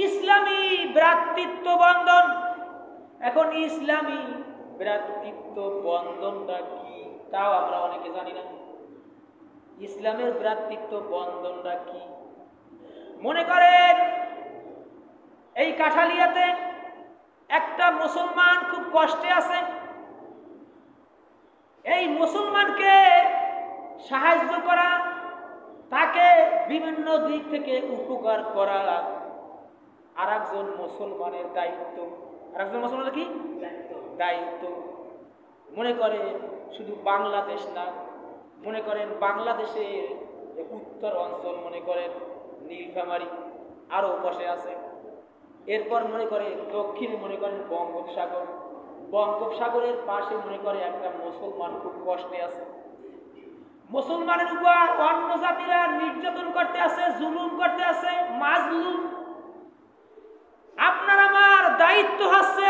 ইসলামী ভ্রাতৃত্ব বন্ধন। এখন ইসলামী ভ্রাতৃত্ব বন্ধনটা কি তাও আমরা অনেকে জানি না। ইসলামের ভ্রাতৃত্ব বন্ধনটা কি? মনে করেন এই কাঠালিয়াতে একটা মুসলমান খুব কষ্টে আছে, এই মুসলমানকে সাহায্য করা, তাকে বিভিন্ন দিক থেকে উপকার করা আর একজন মুসলমানের দায়িত্ব। আর একজন মুসলমানের কি দায়িত্ব? মনে করেন শুধু বাংলাদেশ না, মনে করেন বাংলাদেশের উত্তর অঞ্চল, মনে করেন নীলফামারী আরো পাশে আছে, এরপর মনে করেন দক্ষিণে মনে করেন বঙ্গোপসাগর, বঙ্গোপসাগরের পাশে মনে করে একটা মুসলমান খুব কষ্টে আছে, মুসলমানের উপর অন্য জাতিরা নির্যাতন করতে আছে, জুলুম করতে আছে, মাজলুম। আপনার আমার দায়িত্ব হচ্ছে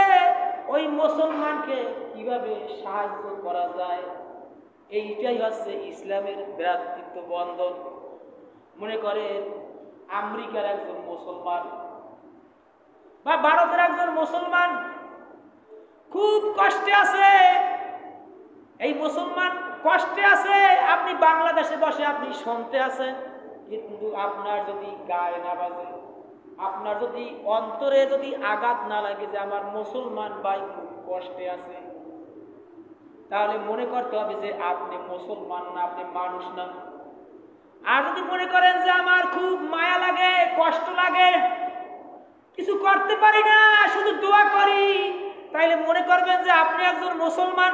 ওই মুসলমানকে কিভাবে সাহায্য করা যায়। এইটাই হচ্ছে ইসলামের ভ্রাতৃত্ব বন্ধন। মনে করেন আমেরিকার একজন মুসলমান বা ভারতের একজন মুসলমান খুব কষ্টে আছে, এই মুসলমান কষ্টে আছে, আপনি বাংলাদেশে বসে আপনি শুনতে আছেন, কিন্তু আপনার যদি গায়ে না বাজে, আপনার যদি অন্তরে যদি আঘাত না লাগে যে আমার মুসলমান ভাই খুব কষ্টে আছে, তাহলে মনে করতে হবে যে আপনি মুসলমান না, আপনি মানুষ না। আর যদি মনে করেন যে আমার খুব মায়া লাগে, কষ্ট লাগে, কিছু করতে পারি না, শুধু দোয়া করি, তাইলে মনে করবেন যে আপনি একজন মুসলমান।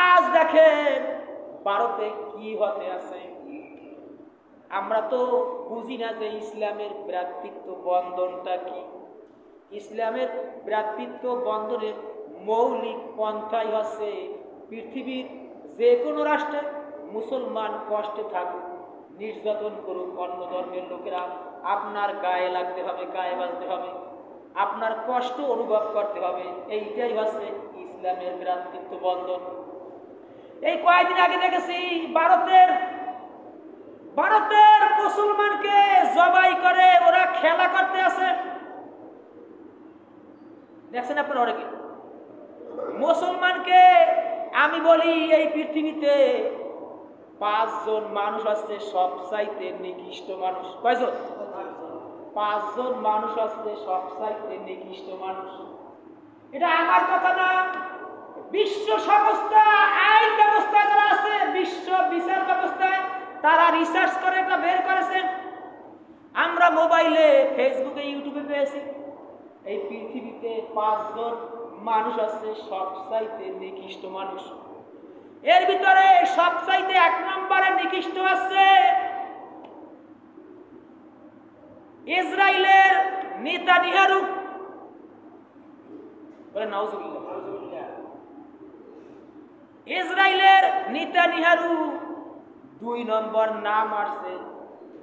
আজ দেখেন ভারতে কি হতে আছে। আমরা তো বুঝি না যে ইসলামের ভ্রাতৃত্ব বন্ধনটা কি। ইসলামের ভ্রাতৃত্ব বন্ধনের মৌলিক পন্থাই হচ্ছে পৃথিবীর যে কোনো রাষ্ট্রে মুসলমান কষ্টে থাকুক, নির্যাতন করুক অন্য ধর্মের লোকেরা, আপনার গায়ে লাগতে হবে, গায়ে বাজতে হবে, আপনার কষ্ট অনুভব করতে হবে। এইটাই হচ্ছে ইসলামের ভ্রাতৃত্ব বন্ধন। এই কয়েকদিন আগে দেখেছি ভারতের মুসলমানকে জবাই করে ওরা খেলা করতে আছে, দেখছেন আপনার অনেকে। মুসলমানকে আমি বলি এই পৃথিবীতে 5 জন মানুষ আছে সবচাইতে নিকৃষ্ট মানুষ। কয়জন? 5 জন মানুষ আছে সবচাইতে নিকৃষ্ট মানুষ। এটা আমার কথা না, বিশ্ব সংস্থা আইন ব্যবস্থা যারা আছে, বিশ্ব বিচার ব্যবস্থায় তারা রিসার্চ করে এটা বের করেছেন। আমরা মোবাইলে, ফেসবুকে, ইউটিউবে পেয়েছি এই পৃথিবীতে 5 জন মানুষ আছে সবচাইতে নিকৃষ্ট মানুষ। এর ভিতরে সবচাইতে 1 নম্বরে নিকৃষ্ট আছে ইসরায়েলের নেতানিয়াহু। বলে নাউজুবিল্লাহ। ইসরায়েলের নেতানিয়াহু। 2 নম্বর নাম আসছে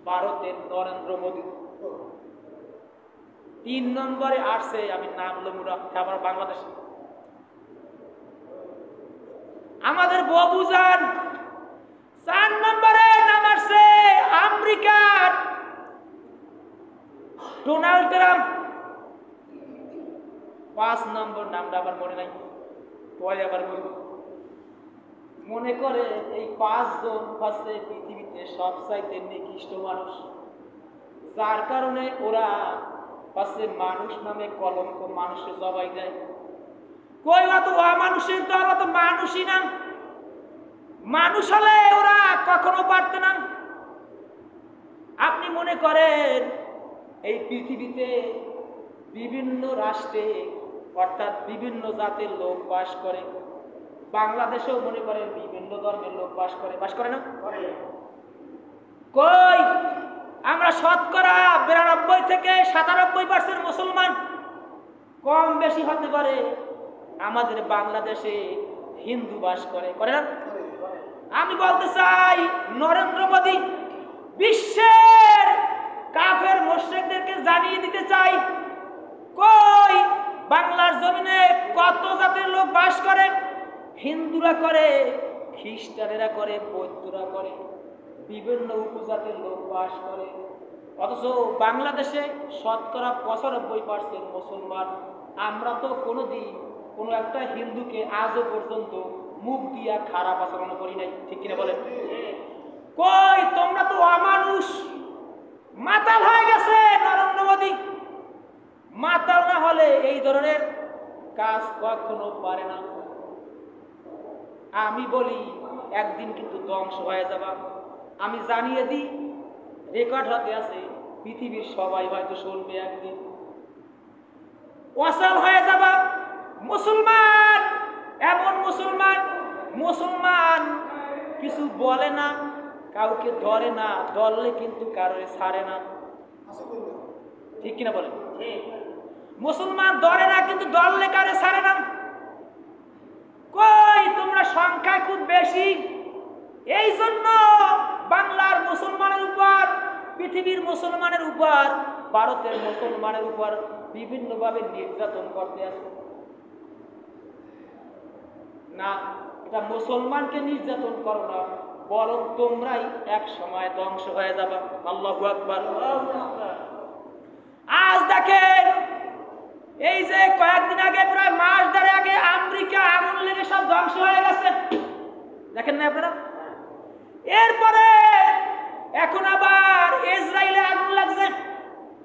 ভারতের নরেন্দ্র মোদী। 3 নম্বরে আসছে, আমি নাম লমুরা আমার বাংলাদেশ, আমাদের বাবুজান। 4 নম্বরে নাম আসছে আমেরিকার ডোনাল্ড ট্রাম্প। 5 নম্বর নামটা আমার মনে নাই, পরে আবার বলব। মনে করে এই 5 জন হচ্ছে পৃথিবীতে সবচাইতে নিকৃষ্ট মানুষ, যার কারণে ওরা হচ্ছে মানুষ নামে কলঙ্ক, মানুষের জবাই দেয়। কই অত অমানুষের তো, ওরা তো মানুষই না। মানুষ হলে ওরা কখনো পারত না। আপনি মনে করেন এই পৃথিবীতে বিভিন্ন রাষ্ট্রে অর্থাৎ বিভিন্ন জাতের লোক বাস করে, বাংলাদেশেও মনে করেন বিভিন্ন ধর্মের লোক বাস করে না? কই আমরা শতকরা 92 থেকে 97% মুসলমান, কম বেশি হতে পারে আমাদের বাংলাদেশে হিন্দু বাস করে না? আমি বলতে চাই নরেন্দ্র মোদী বিশ্বের কাফের মুশরিকদেরকে জানিয়ে দিতে চাই, কই বাংলার জমিনে কত জাতের লোক বাস করে। হিন্দুরা করে, খ্রিস্টানেরা করে, বৌদ্ধরা করে, বিভিন্ন উপজাতির লোক বাস করে। অথচ বাংলাদেশে শতকরা 95% মুসলমান। আমরা তো কোনোদিন কোনো একটা হিন্দুকে আজও পর্যন্ত মুখ দিয়া খারাপ আচরণ করি নাই, ঠিক কিনা বলেন? কই তোমরা তো অমানুষ, মাতাল হয়ে গেছে নরেন্দ্র মোদী। মাতাল না হলে এই ধরনের কাজ কখনো পারে না। আমি বলি একদিন কিন্তু ধ্বংস হয়ে যাবা। আমি জানিয়ে দিই, রেকর্ড হাতে আছে, পৃথিবীর সবাই হয়তো শুনবে, একদিন অচল হয়ে যাবা। মুসলমান এমন মুসলমান কিছু বলে না, কাউকে ধরে না, ধরলে কিন্তু কারোর ছাড়ে না, ঠিক কিনা বলে? মুসলমান ধরে না কিন্তু ধরলে কারো ছাড়ে না। কই তোমরা সংখ্যা খুব বেশি, এই জন্য বাংলার মুসলমানের উপর, পৃথিবীর মুসলমানের উপর, ভারতের মুসলমানের উপর বিভিন্নভাবে নির্যাতন করতে আসে না। এটা মুসলমানকে নির্যাতন করো না, বরং তোমরাই এক সময় ধ্বংস হয়ে যাবে। আল্লাহু আকবার। আজ দেখেন, এই যে কয়েকদিন আগে, প্রায় মাস ধরে আগে আমেরিকা আগুন লেগে সব ধ্বংস হয়ে গেছে, দেখেন না আপনারা? এরপরে এখন আবার ইসরায়েলে আগুন লাগছে।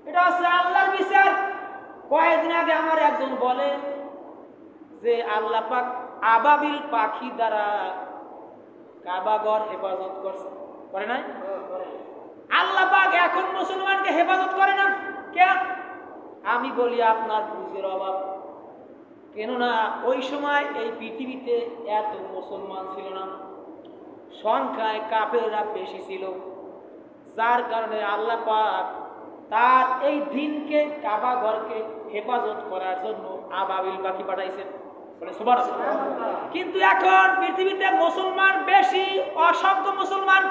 এটা হচ্ছে আল্লাহর বিচার। কয়েকদিন আগে আমার একজন বলে যে আল্লাহ পাক আবাবিল পাখি দ্বারা কাবাঘর হেফাজত করছে, করে নাই? আল্লাহ পাক এখন মুসলমানকে হেফাজত করে না কেন? আমি বলি আপনার বুঝের অভাব। কেননা ওই সময় এই পৃথিবীতে এত মুসলমান ছিল না, সংখ্যায় কাফেররা বেশি ছিল, যার কারণে আল্লাহ পাক তার এই দিনকে, কাবা ঘরকে হেফাজত করার জন্য আবাবিল পাখি পাঠাইছেন। কিন্তু এখন পৃথিবীতে মুসলমান বেশি, অসংখ্য মুসলমান।